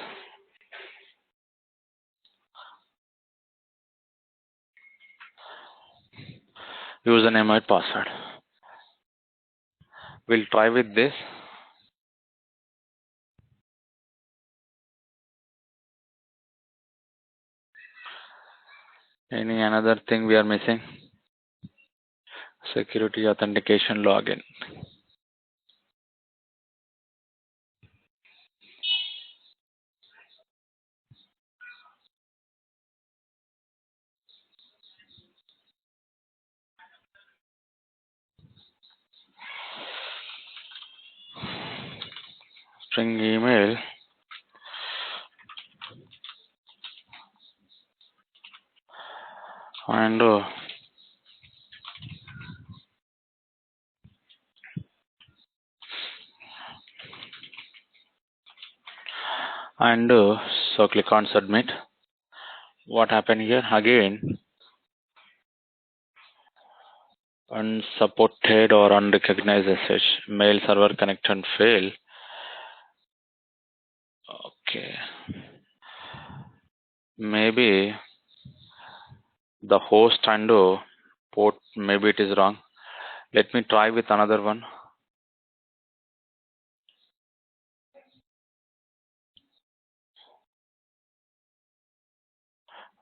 username and password. We'll try with this. Any another thing we are missing? Security authentication login. String email. And and so click on submit. What happened here again? Unsupported or unrecognized SSH mail server connection fail. Okay, maybe the host and port, maybe it is wrong. Let me try with another one.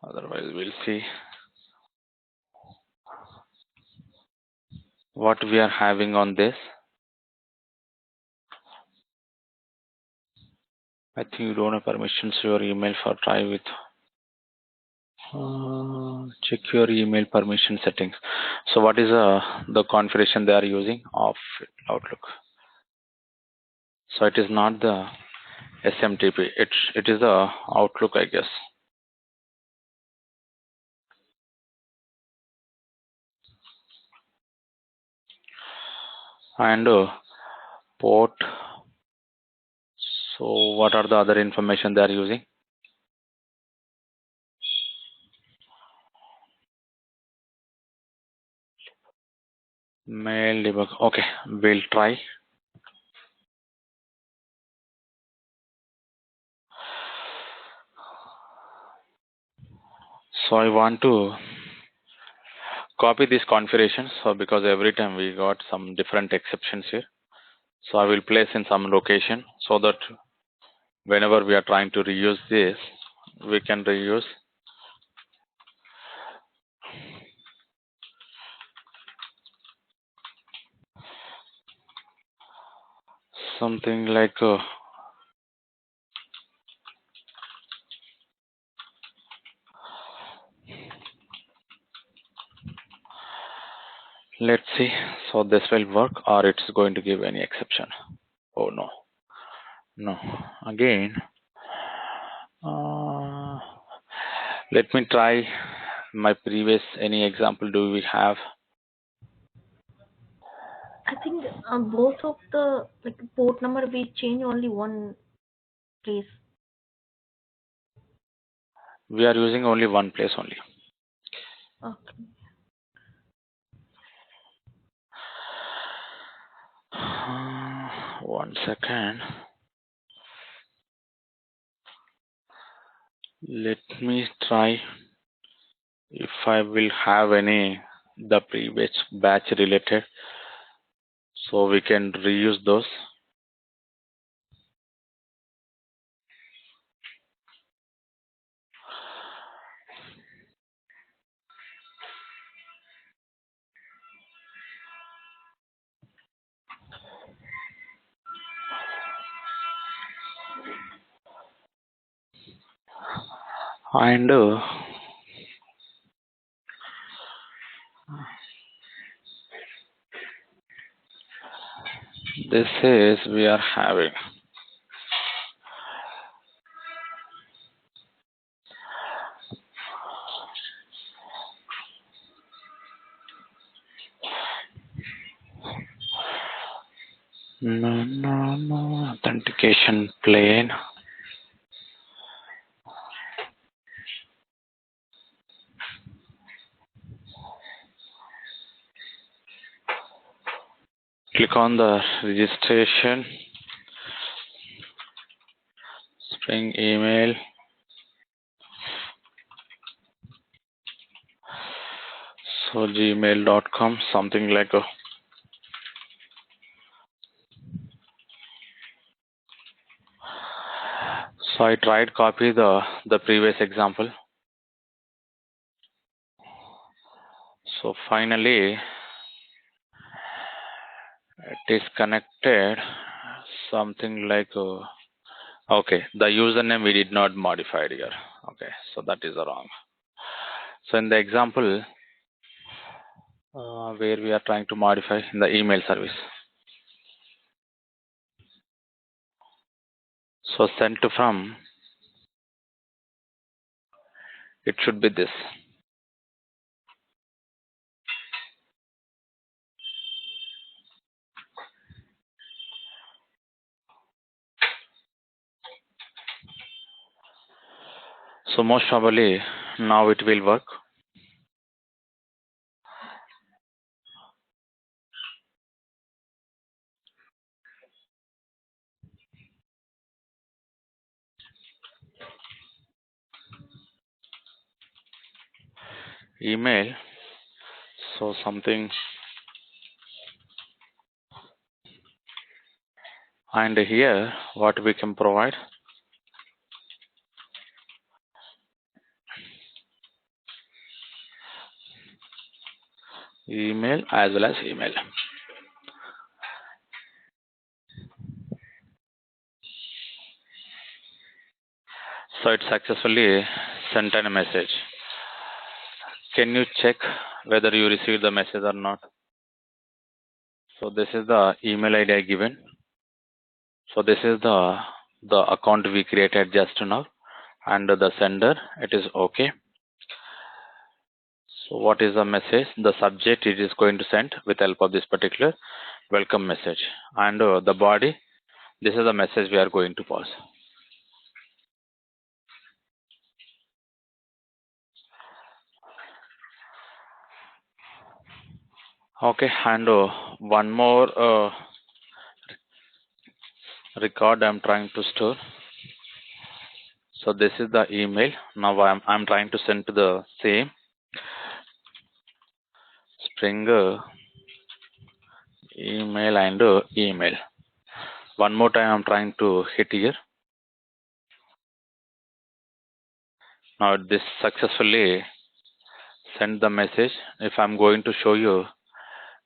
Otherwise we'll see what we are having on this. I think you don't have permissions to your email for try with. Check your email permission settings. So what is the configuration they are using of Outlook? So it is not the SMTP. It is the Outlook, I guess. And port. So what are the other information they are using? Mail debug. Okay, we'll try. So I want to copy this configuration. So because every time we got some different exceptions here. So I will place in some location so that whenever we are trying to reuse this, we can reuse. Something like let's see. So this will work or it's going to give any exception. Oh no, no. Again, let me try my previous. Any example do we have? I think both of the port number we change only one place. We are using only one place only. Okay. 1 second. Let me try if I will have any the previous batch related, so we can reuse those. And this is we are having no authentication plane. Click on the registration, Spring email. So gmail.com, something like a. So I tried copy the previous example. So finally it is connected. Something like okay, the username we did not modify here. Okay, so that is wrong. So in the example where we are trying to modify in the email service. So sent to from, it should be this. So most probably now it will work. Email. So something, and here what we can provide, email as well as email. So it successfully sent a message. Can you check whether you received the message or not? So this is the email ID I given. So this is the account we created just now, and the sender, it is okay. So what is the message? The subject it is going to send with help of this particular welcome message, and the body, this is the message we are going to pass. Okay, and one more record I'm trying to store. So this is the email. Now I'm trying to send to the same Spring email and email. One more time I'm trying to hit here. Now this successfully send the message. If I'm going to show you,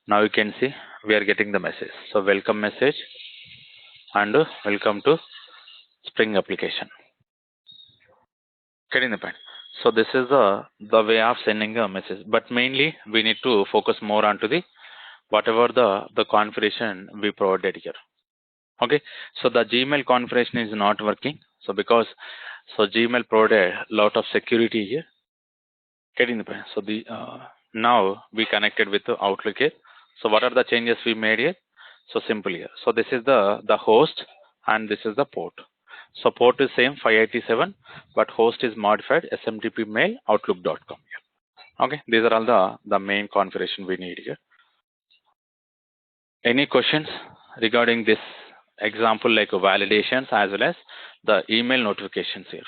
now you can see we are getting the message. So welcome message and welcome to Spring application. Getting the point. So this is the way of sending a message, but mainly we need to focus more onto the whatever the configuration we provided here. Okay, so the Gmail configuration is not working. So because Gmail provided a lot of security here. Getting the point. So the now we connected with the Outlook here. So what are the changes we made here? So simple here. So this is the host and this is the port. So port is same 587, but host is modified SMTP mail outlook.com here. Okay, these are all the main configuration we need here. Any questions regarding this example, like validations as well as the email notifications here?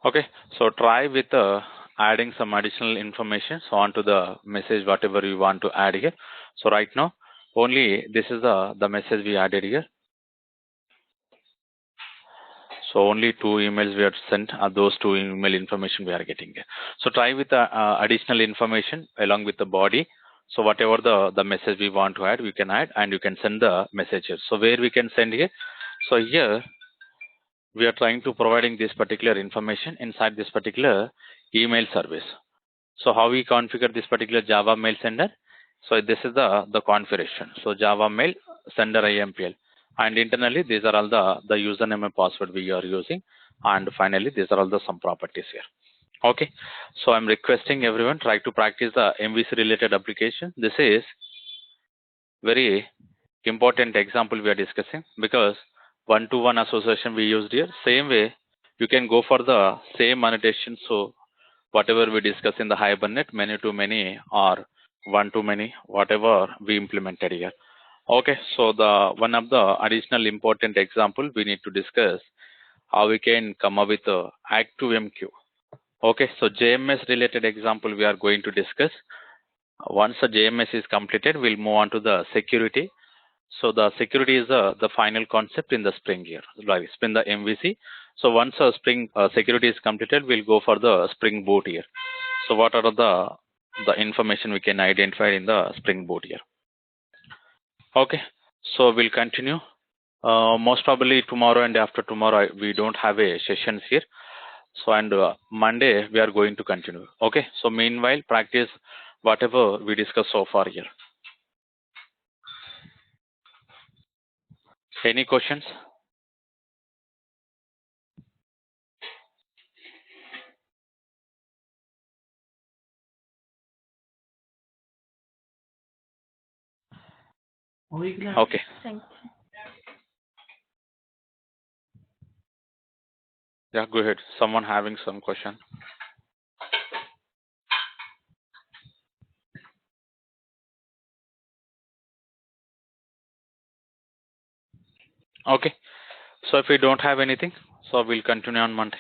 Okay, so try with adding some additional information so onto the message whatever you want to add here. So right now only this is the message we added here. So only 2 emails we have sent are those 2 email information we are getting here. So try with the additional information along with the body. So whatever the message we want to add, we can add and you can send the message here. So where we can send here? So here we are trying to providing this particular information inside this particular email service. So how we configure this particular Java mail sender? So this is the configuration. So Java mail sender IMPL, and internally these are all the username and password we are using, and finally these are all the some properties here. Okay, so I'm requesting everyone try to practice the MVC related application. This is very important example we are discussing, because one-to-one association we used here. Same way you can go for the same annotation. So whatever we discuss in the Hibernate, many to many or one to many, whatever we implemented here. Okay, so the one of the additional important example we need to discuss how we can come up with a Act2MQ. Okay, so JMS related example we are going to discuss. Once the JMS is completed, we'll move on to the security. So the security is the final concept in the Spring here, like Spring the MVC. So once a Spring security is completed, we'll go for the Spring Boot here. So what are the information we can identify in the Spring Boot here? Okay, so we'll continue. Most probably tomorrow and after tomorrow we don't have a sessions here. So and Monday we are going to continue. Okay, so meanwhile practice whatever we discussed so far here. Any questions? Okay. Thank Yeah, go ahead. Someone having some question? Okay. So if we don't have anything, so we'll continue on Monday.